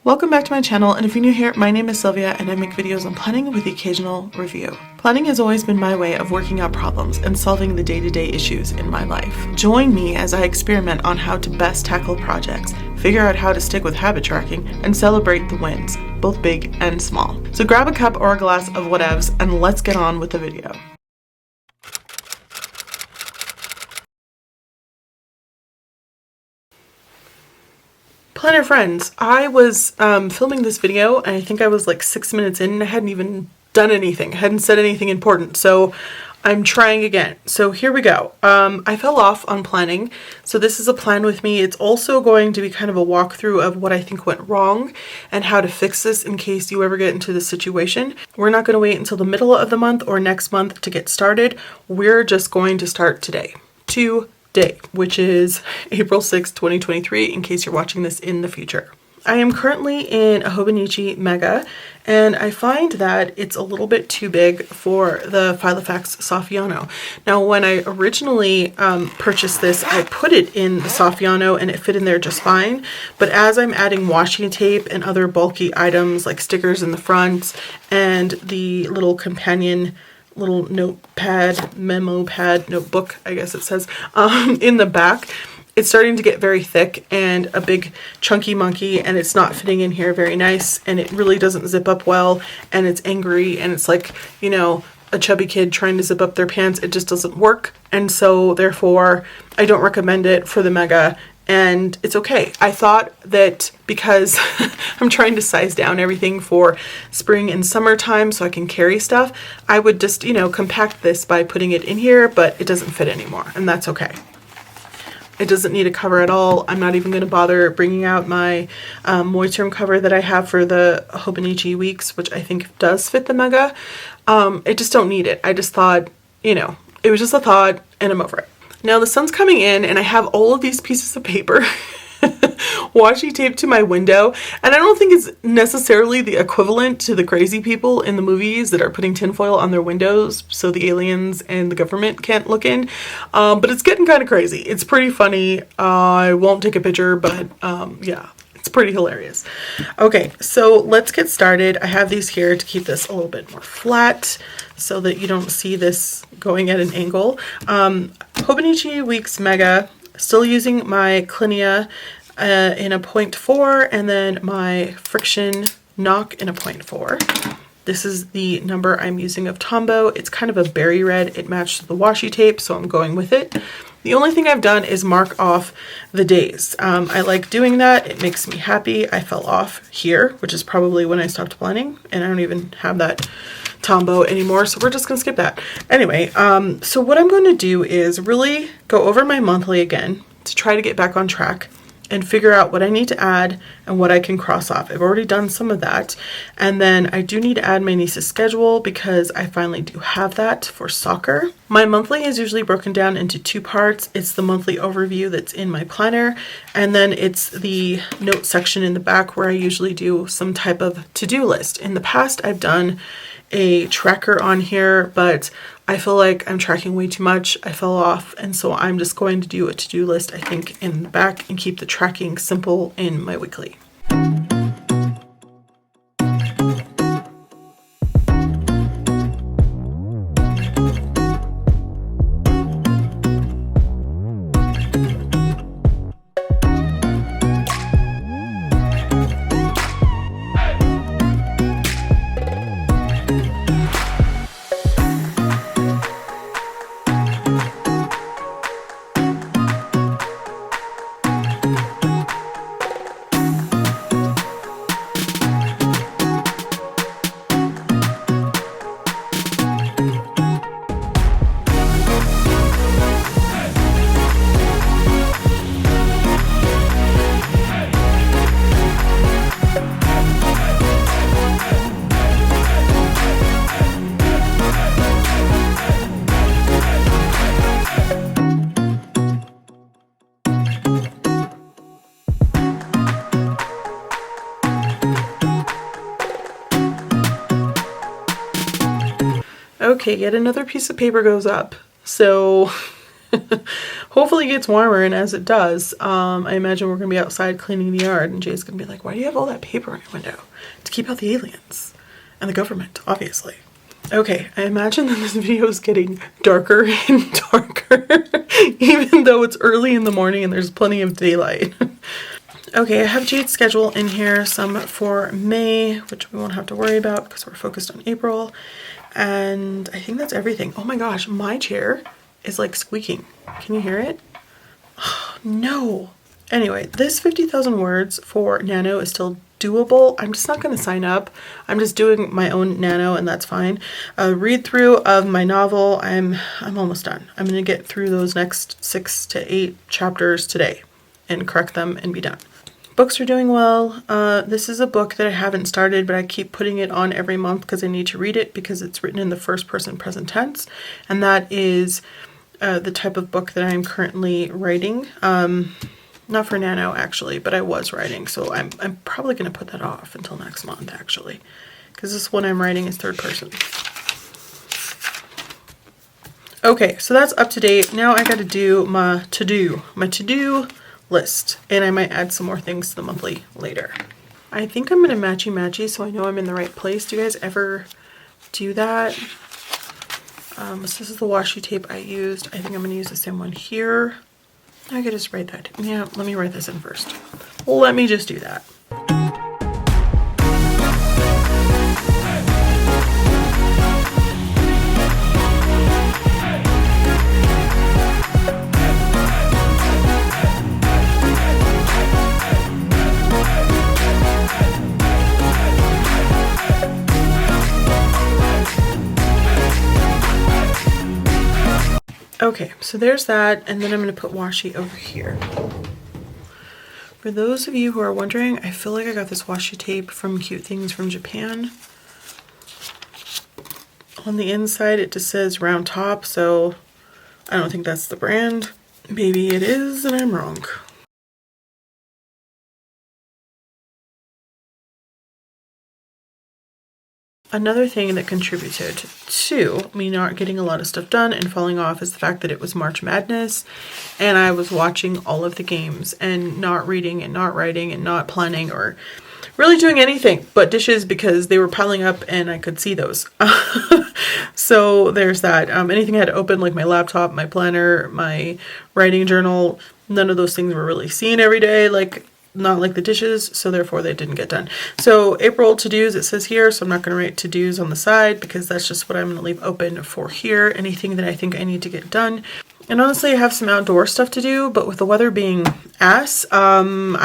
Welcome back to my channel, and if you're new here, my name is Sylvia and I make videos on planning with the occasional review. Planning has always been my way of working out problems and solving the day-to-day issues in my life. Join me as I experiment on how to best tackle projects, figure out how to stick with habit tracking, and celebrate the wins, both big and small. So grab a cup or a glass of whatevs and let's get on with the video. Planner friends, I was filming this video and I think I was like 6 minutes in and I hadn't even done anything. I hadn't said anything important, so I'm trying again. So here we go. I fell off on planning, so this is a plan with me. It's also going to be kind of a walkthrough of what I think went wrong and how to fix this in case you ever get into this situation. We're not going to wait until the middle of the month or next month to get started. We're just going to start today, which is April 6th, 2023, in case you're watching this in the future. I am currently in a Hobonichi Mega, and I find that it's a little bit too big for the Filofax Saffiano. Now, when I originally purchased this, I put it in the Saffiano and it fit in there just fine. But as I'm adding washi tape and other bulky items like stickers in the front and the little companion little notepad, memo pad, notebook, I guess it says, in the back, it's starting to get very thick and a big chunky monkey, and it's not fitting in here very nice, and it really doesn't zip up well, and it's angry, and it's like, you know, a chubby kid trying to zip up their pants. It just doesn't work, and so therefore I don't recommend it for the Mega. And it's okay. I thought that because I'm trying to size down everything for spring and summertime so I can carry stuff, I would just, you know, compact this by putting it in here, but it doesn't fit anymore, and that's okay. It doesn't need a cover at all. I'm not even going to bother bringing out my moisture cover that I have for the Hobonichi Weeks, which I think does fit the Mega. I just don't need it. I just thought, you know, it was just a thought and I'm over it. Now the sun's coming in and I have all of these pieces of paper washi taped to my window, and I don't think it's necessarily the equivalent to the crazy people in the movies that are putting tinfoil on their windows so the aliens and the government can't look in, but it's getting kind of crazy. It's pretty funny. I won't take a picture, but yeah, it's pretty hilarious. Okay, so let's get started. I have these here to keep this a little bit more flat so that you don't see this going at an angle. Hobonichi Weeks Mega, still using my Clinia in a 0.4 and then my friction knock in a 0.4. This is the number I'm using of Tombow. It's kind of a berry red. It matched the washi tape, so I'm going with it. The only thing I've done is mark off the days. I like doing that. It makes me happy. I fell off here, which is probably when I stopped planning, and I don't even have that Tombow anymore, so we're just gonna skip that. Anyway, so what I'm going to do is really go over my monthly again to try to get back on track and figure out what I need to add and what I can cross off. I've already done some of that, and then I do need to add my niece's schedule because I finally do have that for soccer. My monthly is usually broken down into two parts. It's the monthly overview that's in my planner, and then it's the note section in the back where I usually do some type of to-do list. In the past, I've done a tracker on here, but I feel like I'm tracking way too much. I fell off, and so I'm just going to do a to-do list, I think, in the back and keep the tracking simple in my weekly. Okay, yet another piece of paper goes up. So hopefully it gets warmer, and as it does, I imagine we're going to be outside cleaning the yard, and Jay's going to be like, why do you have all that paper on your window? To keep out the aliens. And the government, obviously. Okay, I imagine that this video is getting darker and darker, even though it's early in the morning and there's plenty of daylight. Okay, I have Jade's schedule in here, some for May, which we won't have to worry about because we're focused on April. And I think that's everything. Oh my gosh, my chair is like squeaking. Can you hear it? Oh, no. Anyway, this 50,000 words for Nano is still doable. I'm just not going to sign up. I'm just doing my own Nano, and that's fine. A read through of my novel. I'm almost done. I'm going to get through those next 6 to 8 chapters today and correct them and be done. Books are doing well. This is a book that I haven't started, but I keep putting it on every month because I need to read it because it's written in the first person present tense, and that is the type of book that I'm currently writing. Not for Nano, actually, but I was writing, so I'm probably going to put that off until next month, actually, because this one I'm writing is third person. Okay, so that's up to date. Now I got to do my to-do list, and I might add some more things to the monthly later. I think I'm going to matchy-matchy so I know I'm in the right place. Do you guys ever do that? So this is the washi tape I used. I think I'm going to use the same one here. I could just write that. Yeah, let me write this in first. Let me just do that. Okay, so there's that, and then I'm going to put washi over here. For those of you who are wondering, I feel like I got this washi tape from Cute Things from Japan. On the inside it just says round top, so I don't think that's the brand. Maybe it is, and I'm wrong. Another thing that contributed to me not getting a lot of stuff done and falling off is the fact that it was March Madness and I was watching all of the games and not reading and not writing and not planning or really doing anything but dishes because they were piling up and I could see those. So there's that. Anything I had to open, like my laptop, my planner, my writing journal, none of those things were really seen every day, not like the dishes, so therefore they didn't get done. So April to-dos, it says here, so I'm not going to write to-dos on the side because that's just what I'm going to leave open for here. Anything that I think I need to get done. And honestly, I have some outdoor stuff to do, but with the weather being ass, I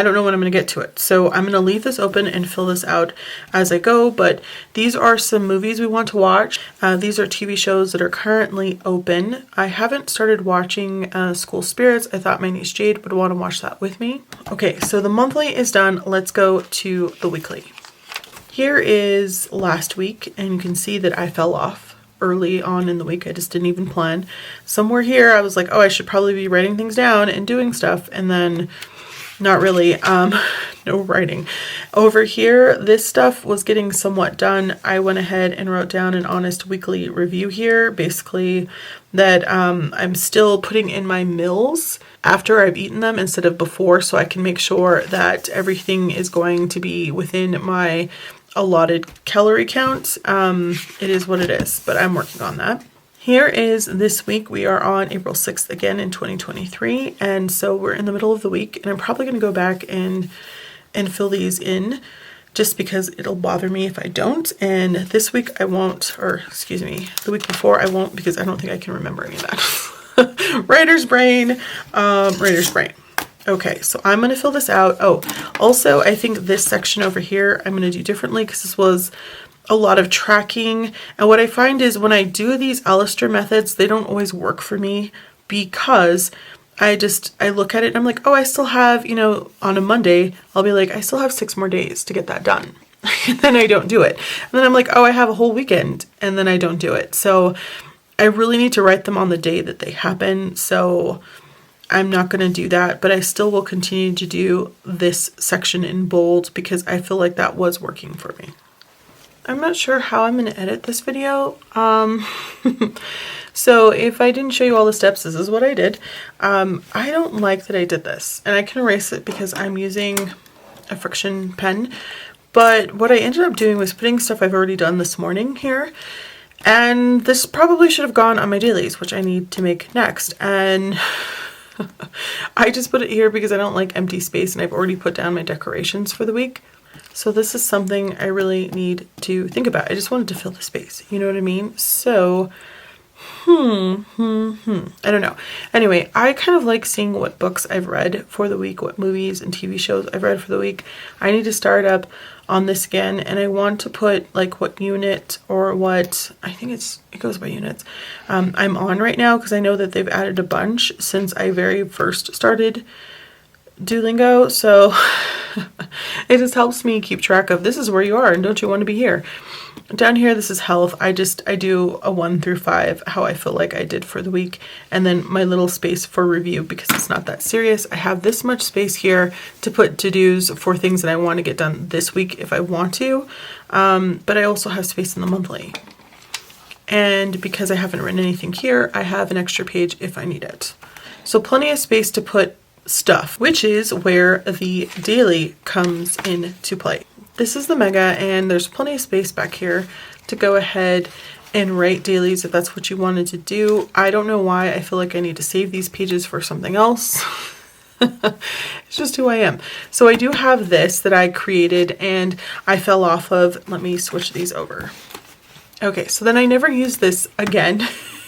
don't know when I'm going to get to it. So I'm going to leave this open and fill this out as I go, but these are some movies we want to watch. These are TV shows that are currently open. I haven't started watching School Spirits. I thought my niece Jade would want to watch that with me. Okay, so the monthly is done. Let's go to the weekly. Here is last week, and you can see that I fell off early on in the week. I just didn't even plan. Somewhere here I was like, oh, I should probably be writing things down and doing stuff, and then not really. No writing. Over here, this stuff was getting somewhat done. I went ahead and wrote down an honest weekly review here, basically that I'm still putting in my meals after I've eaten them instead of before, so I can make sure that everything is going to be within my allotted calorie count. It is what it is, but I'm working on that. Here is this week. We are on April 6th again in 2023, and so we're in the middle of the week, and I'm probably going to go back and fill these in just because it'll bother me if I don't. And this week I won't, or excuse me, the week before I won't, because I don't think I can remember any of that. Writer's brain. Okay, so I'm going to fill this out. Oh, also, I think this section over here I'm going to do differently because this was a lot of tracking. And what I find is when I do these Alistair methods, they don't always work for me because I look at it and I'm like, oh, I still have, on a Monday, I'll be like, I still have 6 more days to get that done. And then I don't do it. And then I'm like, oh, I have a whole weekend. And then I don't do it. So I really need to write them on the day that they happen. So I'm not going to do that, but I still will continue to do this section in bold because I feel like that was working for me. I'm not sure how I'm going to edit this video. So if I didn't show you all the steps, this is what I did. I don't like that I did this, and I can erase it because I'm using a friction pen. But what I ended up doing was putting stuff I've already done this morning here. And this probably should have gone on my dailies, which I need to make next. And I just put it here because I don't like empty space, and I've already put down my decorations for the week. So this is something I really need to think about. I just wanted to fill the space, you know what I mean? So, I don't know. Anyway, I kind of like seeing what books I've read for the week, what movies and TV shows I've read for the week. I need to start up on this again, and I want to put like what unit or what, I think it goes by units, I'm on right now, because I know that they've added a bunch since I very first started Duolingo, so it just helps me keep track of this is where you are and don't you want to be here. Down here, this is health. I do a 1 through 5, how I feel like I did for the week, and then my little space for review because it's not that serious. I have this much space here to put to-dos for things that I want to get done this week if I want to, but I also have space in the monthly. And because I haven't written anything here, I have an extra page if I need it. So plenty of space to put stuff, which is where the daily comes into play. This is the Mega, and there's plenty of space back here to go ahead and write dailies if that's what you wanted to do. I don't know why I feel like I need to save these pages for something else. It's just who I am. So I do have this that I created and I fell off of. Let me switch these over. Okay, so then I never used this again.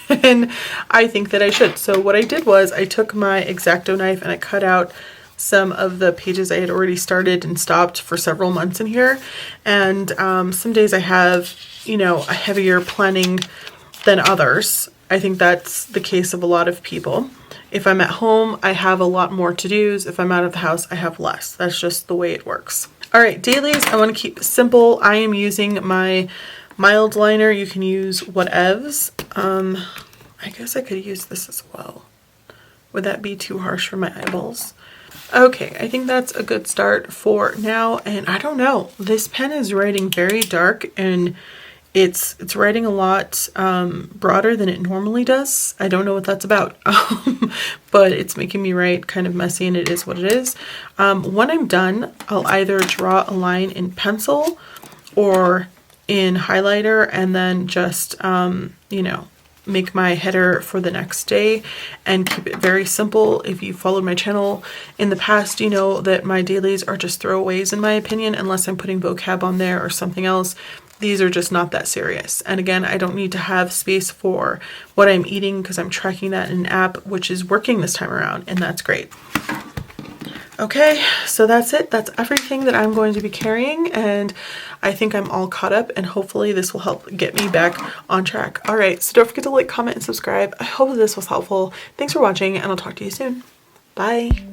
And I think that I should. So what I did was I took my X-Acto knife and I cut out some of the pages I had already started and stopped for several months in here. And some days I have, you know, a heavier planning than others. I think that's the case of a lot of people. If I'm at home, I have a lot more to-dos. If I'm out of the house, I have less. That's just the way it works. All right, dailies, I want to keep it simple. I am using my mild liner. You can use whatevs. I guess I could use this as well. Would that be too harsh for my eyeballs? Okay, I think that's a good start for now, and I don't know. This pen is writing very dark, and it's writing a lot broader than it normally does. I don't know what that's about, but it's making me write kind of messy, and it is what it is. When I'm done, I'll either draw a line in pencil or in highlighter, and then just, you know, make my header for the next day and keep it very simple. If you followed my channel in the past, you know that my dailies are just throwaways in my opinion, unless I'm putting vocab on there or something else. These are just not that serious. And again, I don't need to have space for what I'm eating because I'm tracking that in an app, which is working this time around, and that's great. Okay, so that's it. That's everything that I'm going to be carrying, and I think I'm all caught up, and hopefully this will help get me back on track. All right, so don't forget to like, comment, and subscribe. I hope this was helpful. Thanks for watching, and I'll talk to you soon. Bye.